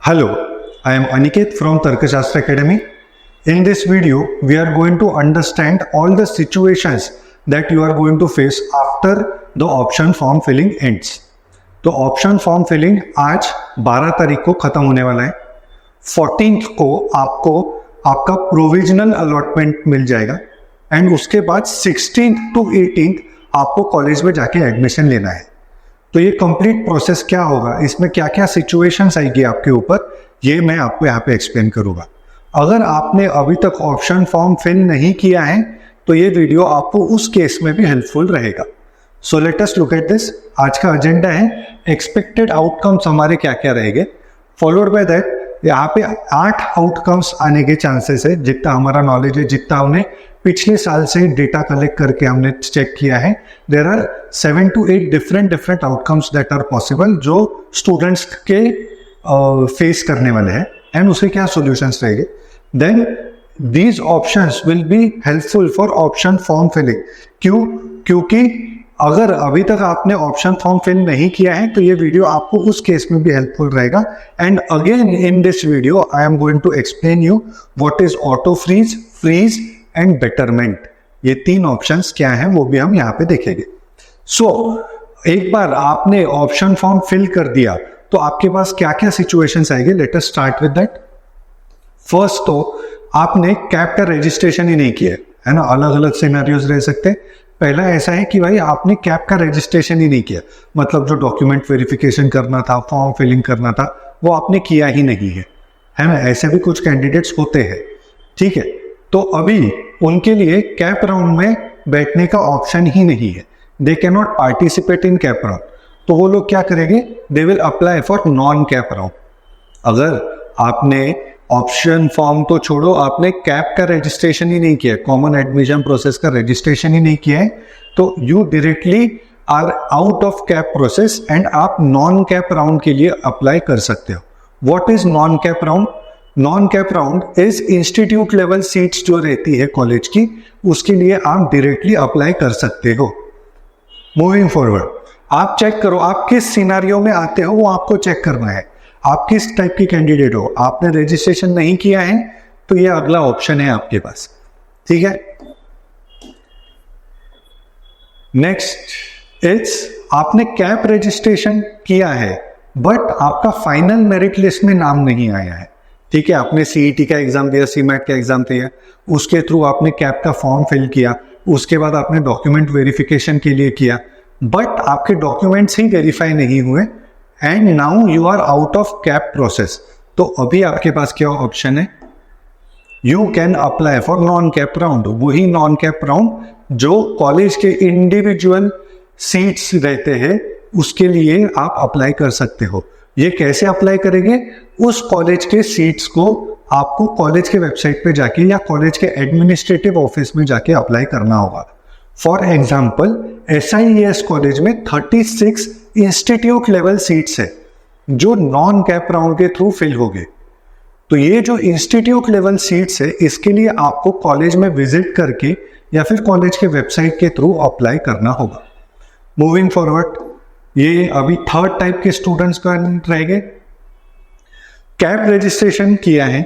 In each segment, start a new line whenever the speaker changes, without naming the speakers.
Hello, I am Aniket from Tarkashastra Academy. In this video, we are going to understand all the situations that you are going to face after the option form filling ends. तो option form filling आज 12 तारीख को खत्म होने वाला है। 14th को आपको आपका प्रोविजनल अलॉटमेंट मिल जाएगा एंड उसके बाद 16th to 18th आपको कॉलेज में जाके एडमिशन लेना है। तो ये कंप्लीट प्रोसेस क्या होगा, इसमें क्या क्या सिचुएशंस आएगी आपके ऊपर, ये मैं आपको यहाँ पे एक्सप्लेन करूँगा। अगर आपने अभी तक ऑप्शन फॉर्म फिल नहीं किया है तो ये वीडियो आपको उस केस में भी हेल्पफुल रहेगा। So let us look at this. आज का एजेंडा है एक्सपेक्टेड आउटकम्स हमारे क्या क्या रहेंगे, फॉलोड बाय दैट यहाँ पे 8 आउटकम्स आने के चांसेस है। जितना हमारा नॉलेज है, जितना हमने पिछले साल से डेटा कलेक्ट करके हमने चेक किया है, there are 7 to 8 different outcomes that are possible जो स्टूडेंट्स के फेस करने वाले हैं एंड उसके क्या सॉल्यूशंस रहेंगे। Then these options will be helpful for option form filling. क्योंकि अगर अभी तक आपने ऑप्शन फॉर्म फिल नहीं किया है तो ये वीडियो आपको उस केस में भी हेल्पफुल रहेगा। And again in this video I am going to explain you what is auto freeze, freeze and betterment. ये 3 ऑप्शंस क्या हैं वो भी हम यहाँ पे देखेंगे। सो एक बार आपने ऑप्शन फॉर्म फिल कर दिया तो आपके पास क्या क्या सिचुएशंस आएंगे। Let us start with that. First तो आपने कैप का रजिस्ट्रेशन ही नहीं किया है ना, अलग अलग सिनेरियोज रह सकते हैं। पहला ऐसा है कि भाई आपने कैप का रजिस्ट्रेशन ही नहीं किया, मतलब जो डॉक्यूमेंट वेरिफिकेशन करना था, फॉर्म फिलिंग करना था, वो आपने किया ही नहीं है ना। ऐसे भी कुछ कैंडिडेट्स होते हैं, ठीक है। तो अभी उनके लिए कैप राउंड में बैठने का ऑप्शन ही नहीं है, they can not participate in cap round. तो वो लोग क्या करेंगे, they will apply for non CAP round. अगर आपने ऑप्शन फॉर्म तो छोड़ो, आपने कैप का रजिस्ट्रेशन ही नहीं किया, कॉमन एडमिशन प्रोसेस का रजिस्ट्रेशन ही नहीं किया है, तो you directly are out of CAP process and आप नॉन कैप राउंड के लिए अप्लाई कर सकते हो। What is non CAP round? Non CAP round is institute level seats जो रहती है कॉलेज की, उसके लिए आप डायरेक्टली अप्लाई कर सकते हो। मूविंग फॉरवर्ड, आप चेक करो आप किस सिनेरियो में आते हो, वो आपको चेक करना है। आप किस टाइप की कैंडिडेट हो, आपने रजिस्ट्रेशन नहीं किया है तो ये अगला ऑप्शन है आपके पास, ठीक है। नेक्स्ट इज आपने कैप रजिस्ट्रेशन किया है बट आपका फाइनल मेरिट लिस्ट में नाम नहीं आया है, ठीक है। आपने सीईटी का एग्जाम दिया, सीमैट का एग्जाम दिया, उसके थ्रू आपने कैप का फॉर्म फिल किया, उसके बाद आपने डॉक्यूमेंट वेरिफिकेशन के लिए किया, बट आपके डॉक्यूमेंट्स ही वेरीफाई नहीं हुए and now you are out of CAP process. तो अभी आपके पास क्या ऑप्शन है, you can apply for non CAP round. वही नॉन कैप राउंड जो कॉलेज के इंडिविजुअल सीट्स रहते हैं उसके लिए आप अप्लाई कर सकते हो। ये कैसे अप्लाई करेंगे, उस कॉलेज के सीट्स को आपको कॉलेज के वेबसाइट पे जाके या कॉलेज के एडमिनिस्ट्रेटिव ऑफिस में जाके अप्लाई करना होगा। फॉर एग्जाम्पल SIES कॉलेज में 36 इंस्टीट्यूट लेवल सीट्स है जो नॉन कैप राउंड के थ्रू फिल हो गए। तो ये जो इंस्टीट्यूट लेवल सीट्स है इसके लिए आपको कॉलेज में विजिट करके या फिर कॉलेज के वेबसाइट के थ्रू अप्लाई करना होगा। मूविंग फॉरवर्ड, ये अभी 3rd टाइप के स्टूडेंट्स का रहेंगे। कैप रजिस्ट्रेशन किया है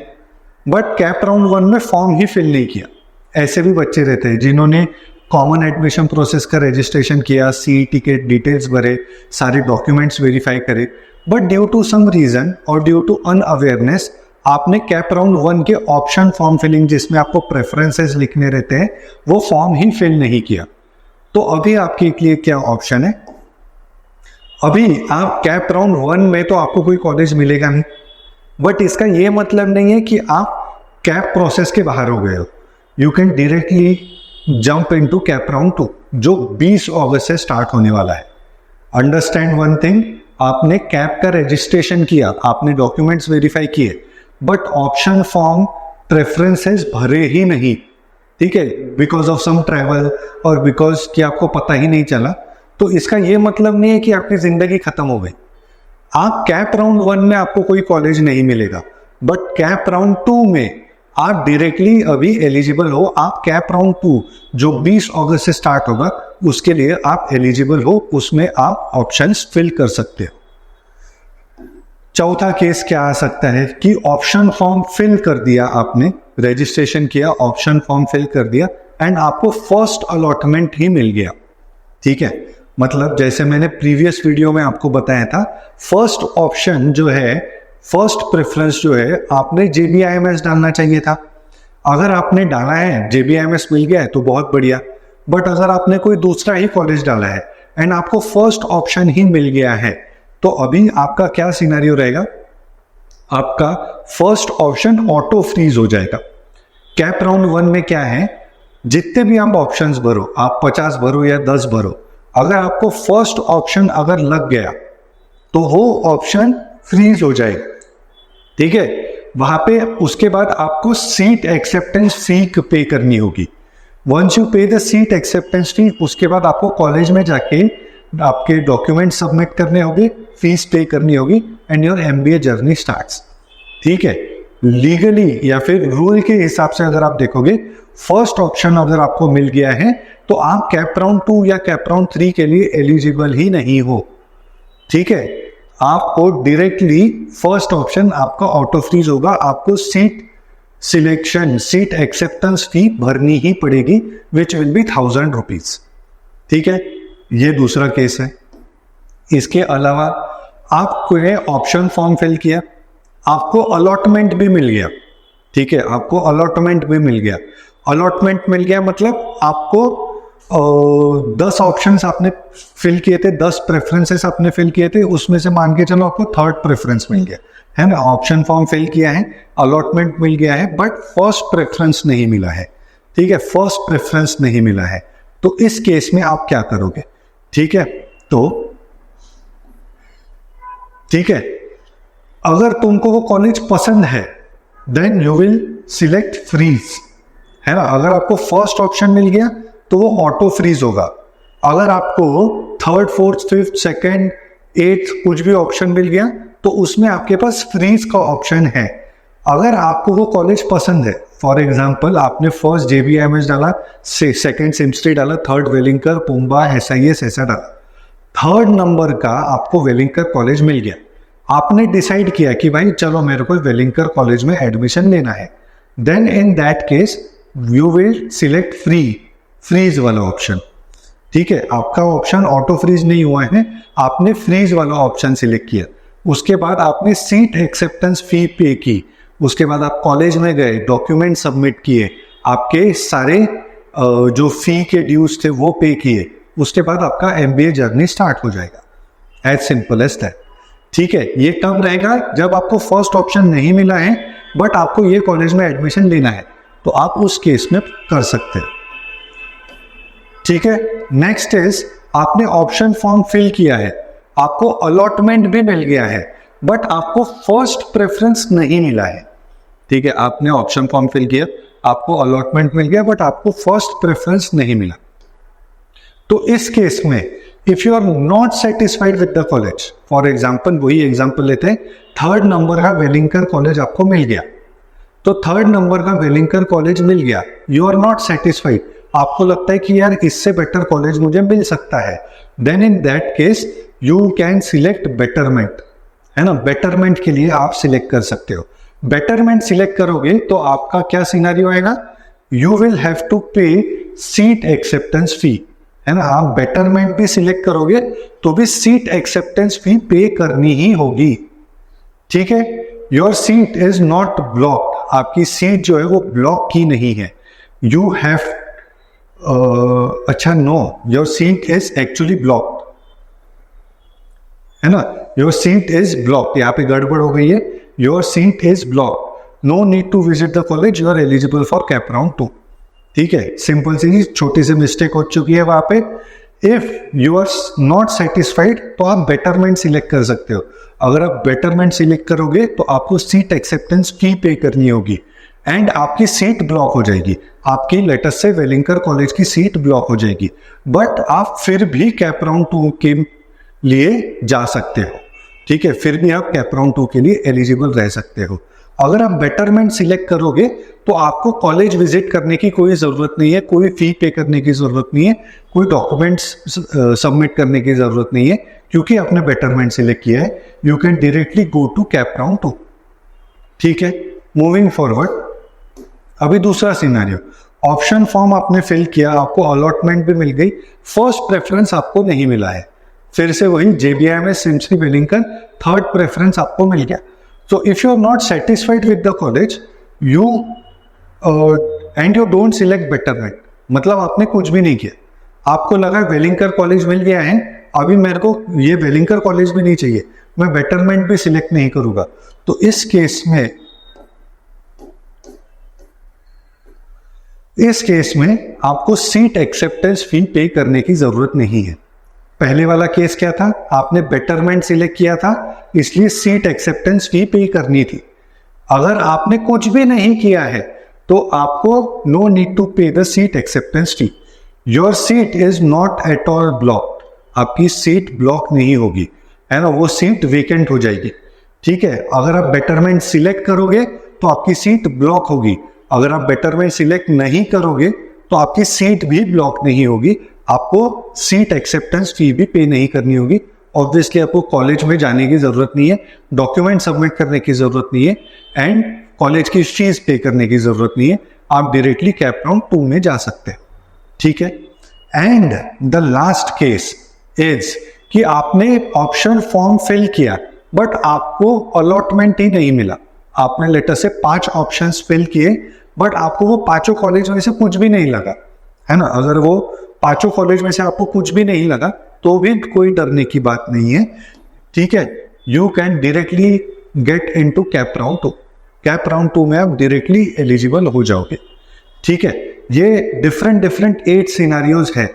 बट कैप राउंड 1 में फॉर्म ही फिल नहीं किया। ऐसे भी बच्चे रहते हैं जिन्होंने कॉमन एडमिशन प्रोसेस का रजिस्ट्रेशन किया, सीईटी के डिटेल्स भरे, सारे डॉक्यूमेंट्स वेरीफाई करे, but due to some reason और ड्यू टू अनअवेयरनेस आपने कैप राउंड 1 के ऑप्शन फॉर्म फिलिंग जिसमें आपको प्रेफरेंसेस लिखने रहते हैं वो फॉर्म ही फिल नहीं किया। तो अभी आपके लिए क्या ऑप्शन है, अभी आप कैप राउंड 1 में तो आपको कोई कॉलेज मिलेगा नहीं, बट इसका ये मतलब नहीं है कि आप कैप प्रोसेस के बाहर हो गए हो। You can directly jump into cap round 2 जो 20 अगस्त से स्टार्ट होने वाला है। अंडरस्टैंड वन थिंग, आपने कैप का रजिस्ट्रेशन किया, आपने डॉक्यूमेंट्स वेरीफाई किए, बट ऑप्शन फॉर्म प्रेफरेंसेस भरे ही नहीं, ठीक है, बिकॉज ऑफ सम ट्रैवल और बिकॉज कि आपको पता ही नहीं चला। तो इसका ये मतलब नहीं है कि आपकी जिंदगी खत्म हो गई। आप कैप राउंड 1 में आपको कोई कॉलेज नहीं मिलेगा, बट कैप राउंड 2 में आप डायरेक्टली अभी एलिजिबल हो। आप कैप राउंड 2 जो 20 अगस्त से स्टार्ट होगा उसके लिए आप एलिजिबल हो, उसमें आप ऑप्शंस फिल कर सकते हो। चौथा केस क्या आ सकता है कि ऑप्शन फॉर्म फिल कर दिया आपने, रजिस्ट्रेशन किया, ऑप्शन फॉर्म फिल कर दिया एंड आपको फर्स्ट अलॉटमेंट ही मिल गया। ठीक है, मतलब जैसे मैंने प्रीवियस वीडियो में आपको बताया था, फर्स्ट ऑप्शन जो है, फर्स्ट प्रेफरेंस जो है, आपने JBIMS डालना चाहिए था। अगर आपने डाला है, JBIMS मिल गया है तो बहुत बढ़िया, बट अगर आपने कोई दूसरा ही कॉलेज डाला है एंड आपको फर्स्ट ऑप्शन ही मिल गया है, तो अभी आपका क्या सिनेरियो रहेगा, आपका फर्स्ट ऑप्शन ऑटो फ्रीज हो जाएगा। कैप राउंड 1 में क्या है, जितने भी आप ऑप्शंस भरो, आप 50 भरो या 10 भरो, अगर आपको फर्स्ट ऑप्शन अगर लग गया तो वो ऑप्शन फ्रीज हो जाएगा। ठीक है, वहां पे उसके बाद आपको सीट एक्सेप्टेंस फी पे करनी होगी। वंस यू पे द सीट एक्सेप्टेंस फी, उसके बाद आपको कॉलेज में जाके आपके डॉक्यूमेंट सबमिट करने होंगे, फीस पे करनी होगी and your MBA journey starts. ठीक है, लीगली या फिर रूल के हिसाब से अगर आप देखोगे, फर्स्ट ऑप्शन अगर आपको मिल गया है तो आप कैप राउंड 2 या कैप राउंड 3 के लिए एलिजिबल ही नहीं हो। ठीक है, आपको डायरेक्टली फर्स्ट ऑप्शन आपका ऑटो फ्रीज होगा, आपको सीट सिलेक्शन, सीट एक्सेप्टेंस फी भरनी ही पड़ेगी, विच विल बी 1000 रुपीज। ठीक है, ये दूसरा केस है। इसके अलावा आपको ऑप्शन फॉर्म फिल किया, आपको अलॉटमेंट भी मिल गया। ठीक है, आपको अलॉटमेंट भी मिल गया। अलॉटमेंट मिल गया मतलब आपको 10 ऑप्शंस आपने फिल किए थे, 10 प्रेफरेंसेस आपने फिल किए थे, उसमें से मान के चलो आपको थर्ड प्रेफरेंस मिल गया है ना। ऑप्शन फॉर्म फिल किया है, अलॉटमेंट मिल गया है, बट फर्स्ट प्रेफरेंस नहीं मिला है। ठीक है, फर्स्ट प्रेफरेंस नहीं मिला है, तो इस केस में आप क्या करोगे? ठीक है, तो ठीक है, अगर तुमको वो कॉलेज पसंद है then you will select freeze, है ना। अगर आपको फर्स्ट ऑप्शन मिल गया तो वो ऑटो फ्रीज होगा। अगर आपको third, fourth, fifth, second, eighth कुछ भी ऑप्शन मिल गया तो उसमें आपके पास फ्रीज का ऑप्शन है। अगर आपको वो कॉलेज पसंद है, फॉर एग्जाम्पल आपने फर्स्ट JBIMS डाला, सेकंड सिम्स्ट्री डाला, थर्ड वेलिंकर, पुम्बा, SIS ऐसा डाला, थर्ड नंबर का आपको वेलिंकर कॉलेज मिल गया। आपने डिसाइड किया कि भाई चलो मेरे को वेलिंकर कॉलेज में एडमिशन लेना है, then in that case you will select freeze वाला ऑप्शन। ठीक है, आपका ऑप्शन ऑटो फ्रीज नहीं हुआ है, आपने फ्रीज वाला ऑप्शन सिलेक्ट किया। उसके बाद आपने सीट एक्सेप्टेंस फी पे की, उसके बाद आप कॉलेज में गए, डॉक्यूमेंट सबमिट किए, आपके सारे जो फी के ड्यूज थे वो पे किए, उसके बाद आपका MBA जर्नी स्टार्ट हो जाएगा। As simple as that. ठीक है, ये कब रहेगा? जब आपको फर्स्ट ऑप्शन नहीं मिला है बट आपको ये कॉलेज में एडमिशन लेना है, तो आप उस केस में कर सकते हैं। ठीक है, नेक्स्ट इज आपने ऑप्शन फॉर्म फिल किया है, आपको अलॉटमेंट भी मिल गया है बट आपको फर्स्ट प्रेफरेंस नहीं मिला है। ठीक है, आपने ऑप्शन फॉर्म फिल किया, आपको अलॉटमेंट मिल गया बट आपको फर्स्ट प्रेफरेंस नहीं मिला। तो इस केस में if you are not satisfied with the college, for example वही एग्जाम्पल लेते हैं, थर्ड नंबर का वेलिंकर कॉलेज आपको मिल गया, तो थर्ड नंबर का वेलिंकर कॉलेज मिल गया, यू आर नॉट सेटिस्फाइड, आपको लगता है कि यार इससे बेटर कॉलेज मुझे मिल सकता है, then in that case you can select betterment, है ना। बेटरमेंट के लिए आप सिलेक्ट कर सकते हो। बेटरमेंट सिलेक्ट करोगे तो आपका क्या सिनेरियो आएगा, यू विल हैव टू पे सीट एक्सेप्टेंस फी, है ना। आप बेटरमेंट भी सिलेक्ट करोगे तो भी सीट एक्सेप्टेंस फी पे करनी ही होगी। ठीक है, your seat is not blocked, आपकी सीट जो है वो ब्लॉक की नहीं है। यू हैव अच्छा no, your seat is actually blocked, है ना। योर सीट इज ब्लॉक्ड, यहाँ पे गड़बड़ हो गई है, your seat is blocked, no need to visit the college, you are eligible for CAP round 2। ठीक है, सिंपल सी छोटी सी मिस्टेक हो चुकी है वहां पे। If you are not satisfied तो आप बेटरमेंट सिलेक्ट कर सकते हो। अगर आप बेटरमेंट सिलेक्ट करोगे तो आपको सीट एक्सेप्टेंस फी पे करनी होगी एंड आपकी सीट ब्लॉक हो जाएगी, आपकी लेटेस्ट से वेलिंकर कॉलेज की सीट ब्लॉक हो जाएगी, बट आप फिर भी कैप राउंड 2 के लिए जा सकते हो। ठीक है, फिर भी आप कैप राउंड 2 के लिए एलिजिबल रह सकते हो। अगर आप बेटरमेंट सिलेक्ट करोगे तो आपको कॉलेज विजिट करने की कोई ज़रूरत नहीं है, कोई फी पे करने की ज़रूरत नहीं है, कोई डॉक्यूमेंट्स सबमिट करने की ज़रूरत नहीं है, क्योंकि आपने बेटरमेंट सिलेक्ट किया है, you can directly go to CAP round 2। ठीक है, मूविंग फॉरवर्ड। अभी दूसरा सिनेरियो, ऑप्शन फॉर्म आपने फिल किया, आपको अलॉटमेंट भी मिल गई, फर्स्ट प्रेफरेंस आपको नहीं मिला है, फिर से वही JBIMS simply Wellington third preference आपको मिल गया। So if you are not satisfied with the college you and you don't select betterment, मतलब आपने कुछ भी नहीं किया, आपको लगा वेलिंगकर कॉलेज मिल गया है, अभी मेरे को ये वेलिंगकर कॉलेज भी नहीं चाहिए, मैं बेटरमेंट भी सिलेक्ट नहीं करूंगा, तो इस केस में आपको सीट एक्सेप्टेंस फी पे करने की जरूरत नहीं है। पहले वाला केस क्या था, आपने बेटरमेंट सिलेक्ट किया था इसलिए सीट एक्सेप्टेंस फी पे करनी थी। अगर आपने कुछ भी नहीं किया है तो आपको नो नीड टू पे the seat acceptance fee. Your seat is not at all blocked, आपकी सीट ब्लॉक नहीं होगी, है ना, वो सीट वेकेंट हो जाएगी। ठीक है, अगर आप बेटरमेंट सिलेक्ट करोगे तो आपकी सीट ब्लॉक होगी, अगर आप बेटरमेंट सिलेक्ट नहीं करोगे तो आपकी सीट भी ब्लॉक नहीं होगी, आपको सीट एक्सेप्टेंस फी भी पे नहीं करनी होगी। ऑब्वियसली आपको कॉलेज में जाने की जरूरत नहीं है, डॉक्यूमेंट सबमिट करने की जरूरत नहीं है एंड कॉलेज की फीस पे करने की जरूरत नहीं है, आप डायरेक्टली कैप राउंड 2 में जा सकते हैं। ठीक है, and the last case is कि आपने ऑप्शन फॉर्म फिल किया बट आपको अलॉटमेंट ही नहीं मिला। आपने लेटर से 5 ऑप्शंस फिल किए बट आपको वो 5 कॉलेज में से कुछ भी नहीं लगा, है ना। अगर वो 5 कॉलेज में से आपको कुछ भी नहीं लगा तो भी कोई डरने की बात नहीं है। ठीक है, you can directly get into cap round 2। Cap round 2 में आप डायरेक्टली एलिजिबल हो जाओगे। ठीक है, ये डिफरेंट 8 सिनारियोज है।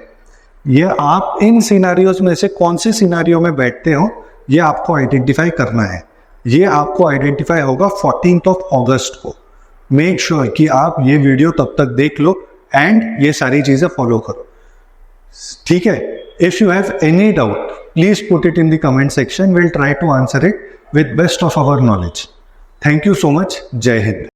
ये आप इन सिनारियोज में से कौन से सिनारियो में बैठते हो ये आपको आइडेंटिफाई करना है। ये आपको आइडेंटिफाई होगा 14 अगस्त को। मेक श्योर कि आप ये वीडियो तब तक देख लो एंड ये सारी चीजें फॉलो करो। ठीक है, if you have any doubt please put it in the comment section, will try to answer it with best of our knowledge. Thank you so much. Jai Hind.